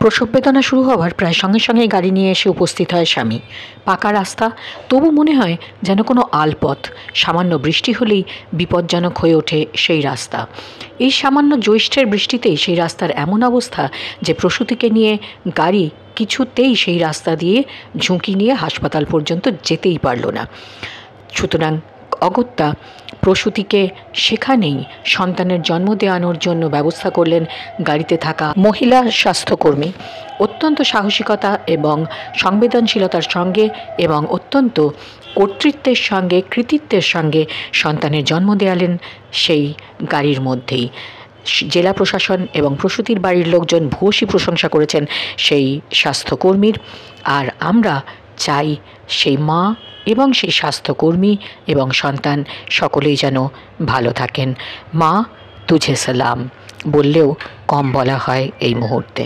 প্রসব বেদনা শুরু হওয়ার প্রায় সঙ্গে সঙ্গে গাড়ি নিয়ে এসে উপস্থিত হয় স্বামী। পাকা রাস্তা, তবু মনে হয় যেন কোনো আলপথ। সামান্য বৃষ্টি হলেই বিপজ্জনক হয়ে ওঠে সেই রাস্তা। এই সামান্য জ্যৈষ্ঠের বৃষ্টিতেই সেই রাস্তার এমন অবস্থা যে প্রসূতিকে নিয়ে গাড়ি কিছুতেই সেই রাস্তা দিয়ে ঝুঁকি নিয়ে হাসপাতাল পর্যন্ত যেতেই পারল না। সুতরাং অগত্যা প্রসূতিকে সেখানেই সন্তানের জন্ম দেওয়ানোর জন্য ব্যবস্থা করলেন গাড়িতে থাকা মহিলা স্বাস্থ্যকর্মী। অত্যন্ত সাহসিকতা এবং সংবেদনশীলতার সঙ্গে এবং অত্যন্ত কর্তৃত্বের সঙ্গে কৃতিত্বের সঙ্গে সন্তানের জন্ম দেওয়ালেন সেই গাড়ির মধ্যেই। জেলা প্রশাসন এবং প্রসূতির বাড়ির লোকজন ভূয়সী প্রশংসা করেছেন সেই স্বাস্থ্যকর্মীর। আর আমরা চাই সেই মা এবং সেই স্বাস্থ্যকর্মী এবং সন্তান সকলেই যেন ভালো থাকেন। মা তুঝে সালাম বললেও কম বলা হয় এই মুহূর্তে।